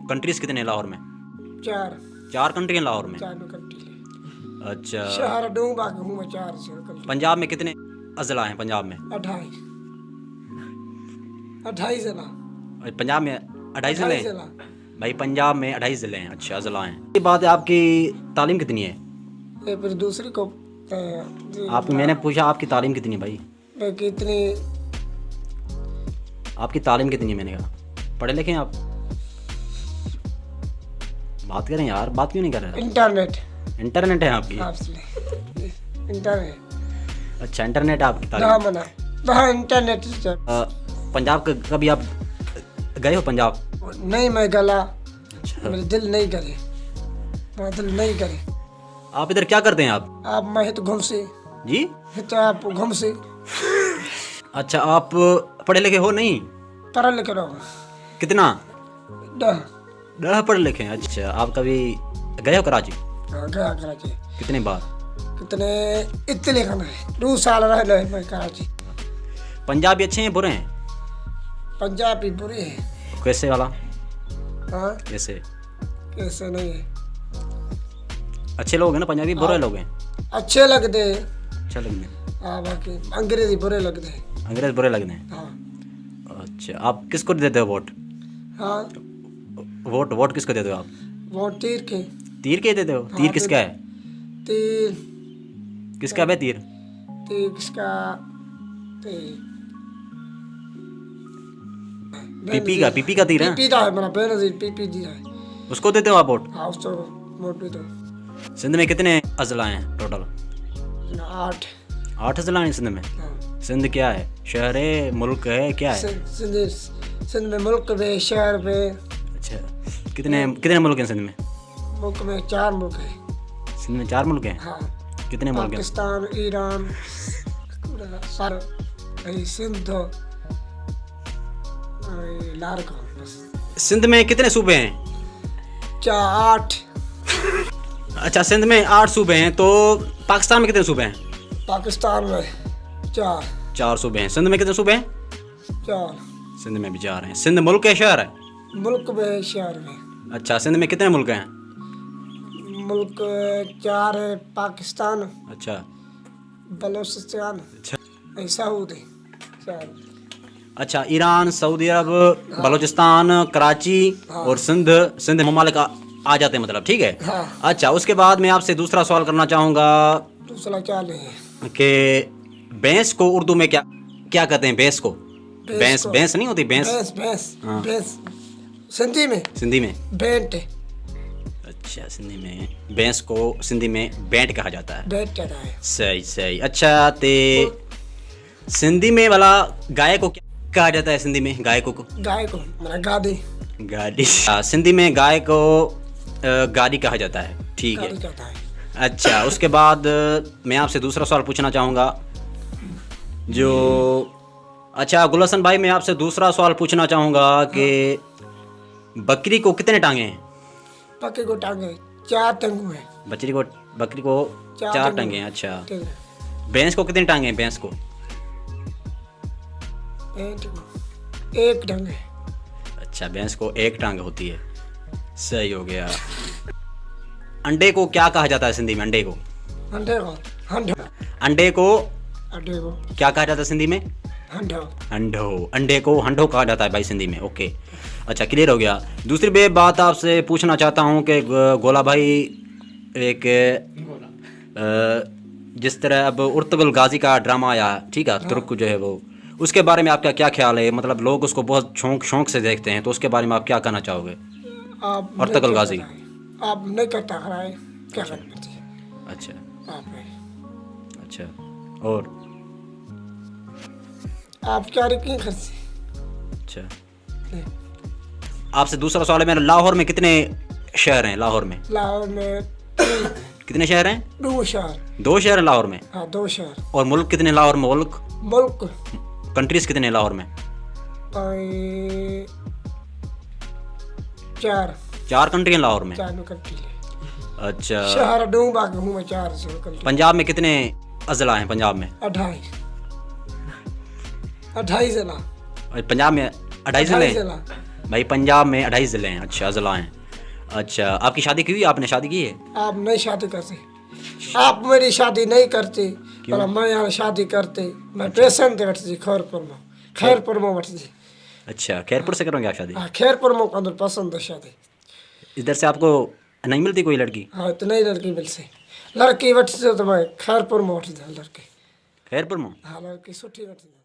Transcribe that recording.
Countries कितने हैं लाहौर में? 4 कंट्री हैं लाहौर में। 4 कंट्री। अच्छा, शहर डूं बाकी हूँ मैं 4 कंट्री। पंजाब में कितने अजला हैं पंजाब में? 28 जिला। पंजाब में 28 जिले हैं जिला। भाई, पंजाब में 28 जिले हैं। अच्छा, अजला हैं। ये बात है, आपकी तालीम कितनी है? ये फिर दूसरी को आप, मैंने पूछा आपकी तालीम कितनी है भाई? कितनी आपकी तालीम कितनी है? मैंने कहा पढ़े लिखे हैं आप? बात करें यार, बात क्यों नहीं कर रहे? इंटरनेट है आपकी? इंटरनेट। अच्छा, इंटरनेट है आपकी तालीम। हाँ मना, हाँ इंटरनेट से। पंजाब का कभी आप गए हो पंजाब? नहीं मैं गला, अच्छा, मेरे दिल नहीं करे, मेरा दिल नहीं करे। आप इधर क्या करते हैं आप? मैं तो घूम से जी? तो आप घूम से। अच्छा, आप पढ़े लिखे हो? नहीं पढ़ा लिखे रहो। कितना? 10 पढ़े लिखे हैं। अच्छा, आप कभी गए हो कराची? गया कराची। कितने बार? कितने इतने लिखना है, 2 साल रह मैं कराची। पंजाबी अच्छे हैं बुरे हैं? पंजाबी बुरे है। कैसे वाला? हाँ कैसे? कैसे नहीं है, अच्छे लोग हैं ना पंजाबी? बुरे लोग हैं? अच्छे लगते हैं। अच्छा लगते हैं। हाँ बाकी अंग्रेजी बुरे लगते हैं। अंग्रेज बुरे लगते हैं? हाँ। अच्छा, आप किसको देते हो वोट? हाँ वोट किसको देते हो आप? वो तीर के। तीर के देते हो? तीर किसका है? तीर किसका है तीर? तीर किसका? तीर पीपी का तीर है? पीपी का है मेरा बेनजीर, पीपी जी है। उसको देते हो आप वोट? हाँ उसको वोट भी दो। सिंध में कितने अजला हैं टोटल? 8। 8 अजला हैं सिंध में? हाँ। सिंध क्या है? शहर है, मुल्क है, क्या है? सिंध में मुल्क में, शहर में। अच्छा, कितने मुल्क हैं सिंध में? मुल्क में 4 मुल्क है। सिंध में 4 मुल्क हैं? हाँ। कितने मुल्क हैं? पाकिस्तान, ईरान, सर सिंध, लारका बस। सिंध में कितने सूबे हैं? 8। अच्छा, सिंध में 8 सूबे हैं। तो पाकिस्तान में कितने सूबे हैं? पाकिस्तान में 4। 4 सूबे हैं। सिंध में कितने सूबे हैं? 4। सिंध में भी 4 हैं। सिंध मुल्क है, शहर है? मुल्क में, शहर में। अच्छा, सिंध में कितने मुल्क हैं? मुल्क 4 है। पाकिस्तान, अच्छा। बलूचिस्तान, अच्छा। सऊदी 4। अच्छा, ईरान, सऊदी अरब, बलूचिस्तान, कराची और सिंध ममालिक आ जाते हैं मतलब, ठीक है? हाँ। अच्छा, उसके बाद मैं आपसे दूसरा सवाल करना चाहूँगा दूसरा क्या है कि भैंस को उर्दू में क्या कहते हैं? भैंस को? भैंस नहीं होती? भैंस। हाँ। भैंस सिंधी में भेंट। अच्छा, सिंधी में भैंस को सिंधी में बैंट कहा जाता है। भेंट कहता है। सही। अच्छा, ते सिंधी में वाला गाय को क्या कहा जाता है? सिंधी में गाय को मेरा गाड़ी। सिंधी में गाय को गाड़ी कहा जाता है, ठीक है? कहता है। अच्छा, उसके बाद मैं आपसे दूसरा सवाल पूछना चाहूँगा जो, अच्छा गुलहसन भाई, मैं आपसे दूसरा सवाल पूछना चाहूँगा कि बकरी को कितने टांगे हैं? बकरी को टांगे 4 टंगू है। बकरी को 4 टांगे हैं। अच्छा, भैंस को कितने टांगे हैं? भैंस को? 1 टांग है। अच्छा, भैंस को 1 टांग होती है। सही हो गया। अंडे को क्या कहा जाता है सिंधी में? अंडे को क्या कहा जाता है सिंधी में? अंडे को हंडो कहा जाता है भाई सिंधी में। ओके, अच्छा, क्लियर हो गया। दूसरी बात आपसे पूछना चाहता हूँ कि गोला भाई, एक जिस तरह अब उर्तुगल गाजी का ड्रामा आया, ठीक है, तुर्क जो है वो, उसके बारे में आपका क्या ख्याल है? मतलब लोग उसको बहुत शौक से देखते हैं, तो उसके बारे में आप क्या कहना चाहोगे? उर्तुगल गाजी आप नहीं करता है, क्या करना पड़ती है? अच्छा। अच्छा, और आप क्या रखें खर्चे? अच्छा, आपसे दूसरा सवाल है मेरा, लाहौर में कितने शहर हैं? लाहौर में कितने शहर हैं? 2 शहर। 2 शहर हैं लाहौर में? हाँ 2 शहर। और मुल्क कितने लाहौर में? मुल्क कंट्रीज कितने लाहौर में? 4 कंट्री हैं लाहौर में? 4 कंट्री। अच्छा, शहर डूं बाकी हूँ मैं 4 कंट्री। पंजाब में कितने अजला हैं? पंजाब में 28 जिला। पंजाब में 28 जिले हैं? भाई पंजाब में 28 ज़िले हैं। अच्छा ज़िला हैं। अच्छा आपकी शादी की हुई, आपने शादी की है? आप नहीं शादी करते, आप मेरी शादी नहीं करते, पर मैं यहाँ शादी करते। मैं पेशेंट बैठती खैरपुर में बैठती। अच्छा खैरपुर से करोगे आप शादी? हाँ खैरपुर में अंदर पसंद है शादी। इधर से आपको नहीं मिलती कोई लड़की? हाँ तो नहीं लड़की मिल से, लड़की बैठती तो मैं खैरपुर में बैठ जाऊँ लड़की। खैरपुर में? हाँ लड़की छुट्टी बैठ जाऊँ।